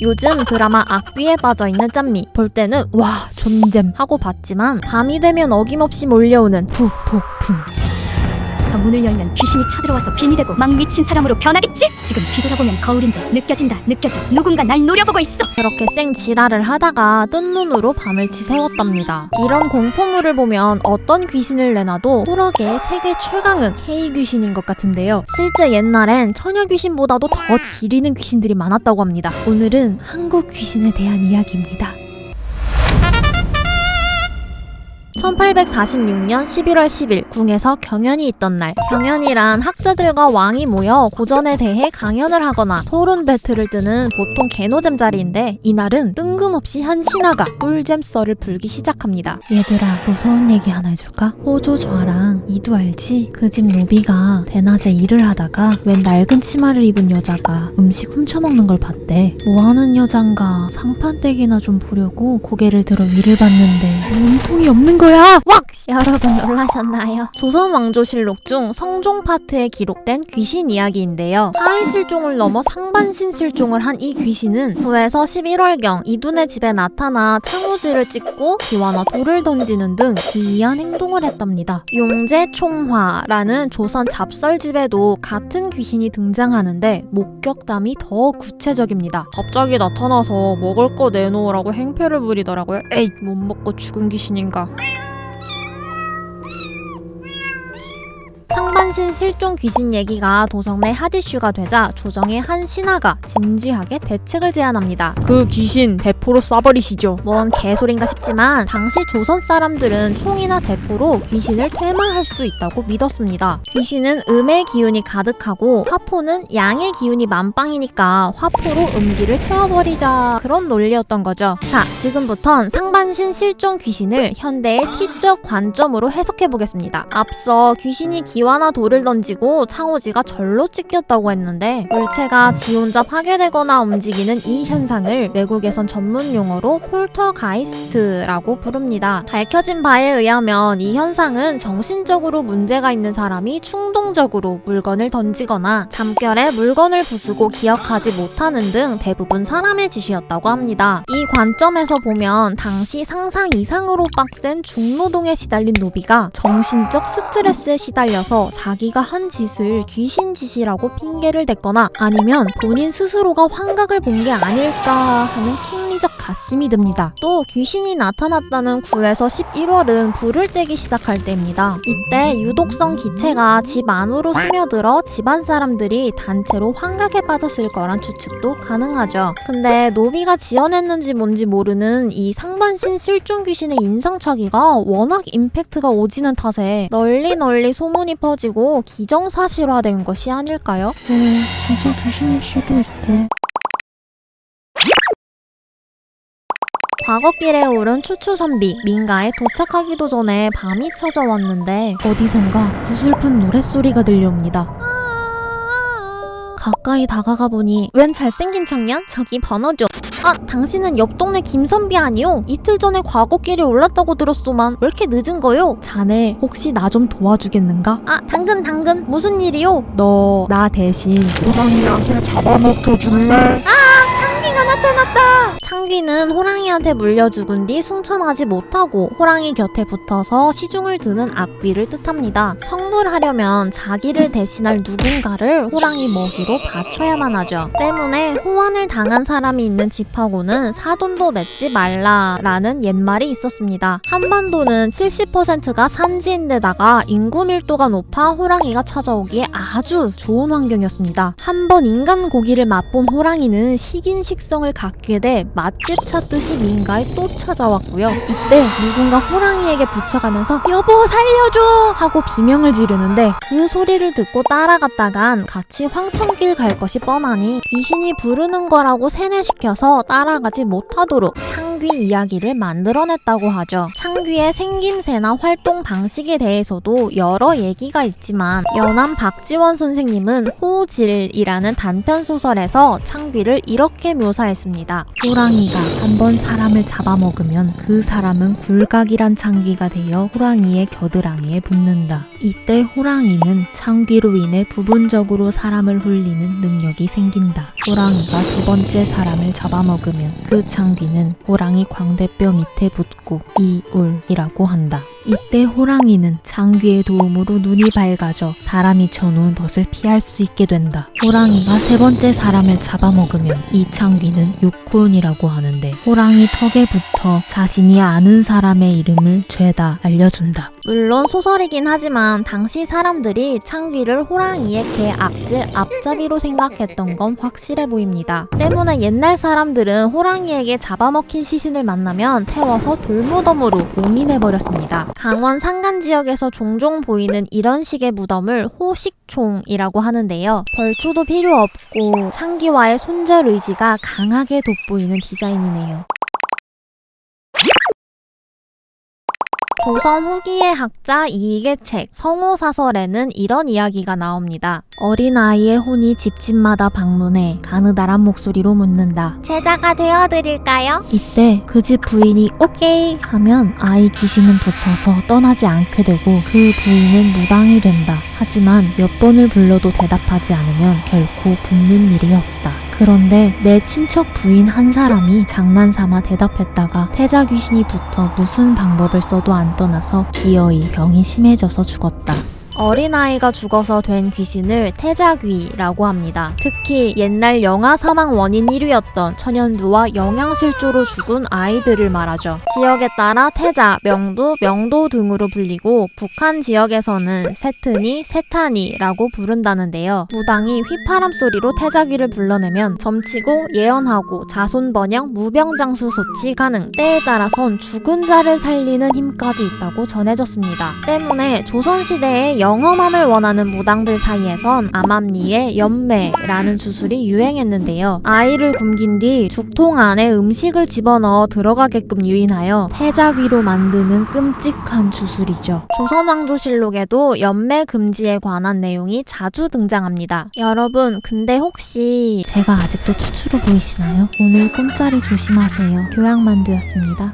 요즘 드라마 악귀에 빠져있는 짠미 볼 때는 와 존잼 하고 봤지만 밤이 되면 어김없이 몰려오는 후폭풍. 문을 열면 귀신이 쳐들어와서 빙이 되고 막 미친 사람으로 변하겠지? 지금 뒤돌아보면 거울인데 느껴져. 누군가 날 노려보고 있어. 그렇게 쌩 지랄을 하다가 뜬 눈으로 밤을 지새웠답니다. 이런 공포물을 보면 어떤 귀신을 내놔도 호러계의 세계 최강은 K귀신인 것 같은데요. 실제 옛날엔 처녀 귀신보다도 더 지리는 귀신들이 많았다고 합니다. 오늘은 한국 귀신에 대한 이야기입니다. 1846년 11월 10일 궁에서 경연이 있던 날, 경연이란 학자들과 왕이 모여 고전에 대해 강연을 하거나 토론 배틀을 뜨는 보통 개노잼 자리인데 이날은 뜬금없이 한 신하가 꿀잼 썰을 풀기 시작합니다. 얘들아 무서운 얘기 하나 해줄까? 호조 좌랑 이두 알지? 그 집 노비가 대낮에 일을 하다가 웬 낡은 치마를 입은 여자가 음식 훔쳐먹는 걸 봤대. 뭐하는 여잔가 상판떼기나 좀 보려고 고개를 들어 위를 봤는데 몸통이 없는 거야. 왁! 여러분 놀라셨나요? 조선왕조실록 중 성종 파트에 기록된 귀신 이야기인데요. 하이실종을 넘어 상반신 실종을 한 이 귀신은 9에서 11월경 이둔의 집에 나타나 창호지를 찍고 기와나 돌을 던지는 등 기이한 행동을 했답니다. 용제총화라는 조선 잡설집에도 같은 귀신이 등장하는데 목격담이 더 구체적입니다. 갑자기 나타나서 먹을 거 내놓으라고 행패를 부리더라고요. 에이 못 먹고 죽은 귀신인가. 상반신 실종 귀신 얘기가 도성내 핫이슈가 되자 조정의 한 신하가 진지하게 대책을 제안합니다. 그 귀신 대포로 쏴버리시죠. 뭔 개소린가 싶지만 당시 조선 사람들은 총이나 대포로 귀신을 퇴마할 수 있다고 믿었습니다. 귀신은 음의 기운이 가득하고 화포는 양의 기운이 만빵이니까 화포로 음기를 태워버리자, 그런 논리였던 거죠. 자, 지금부턴 상반신 실종 귀신을 현대의 T적 관점으로 해석해보겠습니다. 앞서 귀신이 기와나 돌을 던지고 창호지가 절로 찍혔다고 했는데 물체가 지 혼자 파괴되거나 움직이는 이 현상을 외국에선 전문 용어로 폴터가이스트라고 부릅니다. 밝혀진 바에 의하면 이 현상은 정신적으로 문제가 있는 사람이 충동적으로 물건을 던지거나 잠결에 물건을 부수고 기억하지 못하는 등 대부분 사람의 짓이었다고 합니다. 이 관점에서 보면 당시 상상 이상으로 빡센 중노동에 시달린 노비가 정신적 스트레스에 시달려서 자기가 한 짓을 귀신 짓이라고 핑계를 댔거나 아니면 본인 스스로가 환각을 본 게 아닐까 하는 킹리적 가심이 듭니다. 또 귀신이 나타났다는 9에서 11월은 불을 떼기 시작할 때입니다. 이때 유독성 기체가 집 안으로 스며들어 집안 사람들이 단체로 환각에 빠졌을 거란 추측도 가능하죠. 근데 노비가 지어냈는지 뭔지 모르는 이 상반신 실종 귀신의 인상착의가 워낙 임팩트가 오지는 탓에 널리 소문이 퍼지고 기정사실화된 것이 아닐까요? 진짜 귀신일 수도 있고. 과거길에 오른 추추선비 민가에 도착하기도 전에 밤이 찾아왔는데 어디선가 구슬픈 노랫소리가 들려옵니다. 가까이 다가가 보니 웬 잘생긴 청년? 저기 번호 줘. 아, 당신은 옆 동네 김선비 아니요? 이틀 전에 과거길에 올랐다고 들었소만 왜 이렇게 늦은 거요? 자네 혹시 나 좀 도와주겠는가? 아, 당근 무슨 일이요? 너 나 대신 호랑이한테 잡아먹혀 줄래? 창귀가 나타났다! 창귀는 호랑이한테 물려 죽은 뒤 승천하지 못하고 호랑이 곁에 붙어서 시중을 드는 악귀를 뜻합니다. 성불하려면 자기를 대신할 누군가를 호랑이 먹이로 바쳐야만 하죠. 때문에 호환을 당한 사람이 있는 집하고는 사돈도 맺지 말라라는 옛말이 있었습니다. 한반도는 70%가 산지인데다가 인구 밀도가 높아 호랑이가 찾아오기에 아주 좋은 환경이었습니다. 한번 인간 고기를 맛본 호랑이는 식인 식성을 갖게 돼 맛집 찾듯이 민가에 또 찾아왔고요. 이때 누군가 호랑이에게 붙여가면서 여보 살려줘! 하고 비명을 지르는데 그 소리를 듣고 따라갔다간 같이 황천길 갈 것이 뻔하니 귀신이 부르는 거라고 세뇌시켜서 따라가지 못하도록 창귀 이야기를 만들어냈다고 하죠. 창귀의 생김새나 활동 방식에 대해서도 여러 얘기가 있지만 연암 박지원 선생님은 호질이라는 단편 소설에서 창귀를 이렇게 묘사했습니다. 호랑이가 한번 사람을 잡아먹으면 그 사람은 굴각이란 창귀가 되어 호랑이의 겨드랑이에 붙는다. 이때 호랑이는 창귀로 인해 부분적으로 사람을 홀리는 능력이 생긴다. 호랑이가 두 번째 사람을 잡아먹으면 그 창귀는 호랑이 광대뼈 밑에 붙고 이울이라고 한다. 이때 호랑이는 창귀의 도움으로 눈이 밝아져 사람이 쳐놓은 덫을 피할 수 있게 된다. 호랑이가 세 번째 사람을 잡아먹으면 이 창귀는 육혼이라고 하는데 호랑이 턱에 붙어 자신이 아는 사람의 이름을 죄다 알려준다. 물론 소설이긴 하지만 당시 사람들이 창귀를 호랑이의 개 악질 앞잡이로 생각했던 건 확실해 보입니다. 때문에 옛날 사람들은 호랑이에게 잡아먹힌 시신을 만나면 태워서 돌무덤으로 봉인해버렸습니다. 강원 산간 지역에서 종종 보이는 이런 식의 무덤을 호식총이라고 하는데요. 벌초도 필요 없고 창귀와의 손절 의지가 강하게 돋보이는 디자인이네요. 조선 후기의 학자 이익의 책 성호사설에는 이런 이야기가 나옵니다. 어린아이의 혼이 집집마다 방문해 가느다란 목소리로 묻는다. 제자가 되어드릴까요? 이때 그 집 부인이 오케이 하면 아이 귀신은 붙어서 떠나지 않게 되고 그 부인은 무당이 된다. 하지만 몇 번을 불러도 대답하지 않으면 결코 붙는 일이 없다. 그런데 내 친척 부인 한 사람이 장난삼아 대답했다가 태자 귀신이 붙어 무슨 방법을 써도 안 떠나서 기어이 병이 심해져서 죽었다. 어린아이가 죽어서 된 귀신을 태자귀라고 합니다. 특히 옛날 영아 사망 원인 1위였던 천연두와 영양실조로 죽은 아이들을 말하죠. 지역에 따라 태자, 명두, 명도 등으로 불리고 북한 지역에서는 세트니, 세타니라고 부른다는데요. 무당이 휘파람 소리로 태자귀를 불러내면 점치고 예언하고 자손 번영, 무병장수 소치 가능. 때에 따라선 죽은 자를 살리는 힘까지 있다고 전해졌습니다. 때문에 조선시대에 영험함을 원하는 무당들 사이에선 암암리에 연매라는 주술이 유행했는데요. 아이를 굶긴 뒤 죽통 안에 음식을 집어넣어 들어가게끔 유인하여 태자귀로 만드는 끔찍한 주술이죠. 조선왕조실록에도 연매 금지에 관한 내용이 자주 등장합니다. 여러분, 근데 혹시 제가 아직도 추추로 보이시나요? 오늘 꿈자리 조심하세요. 교양만두였습니다.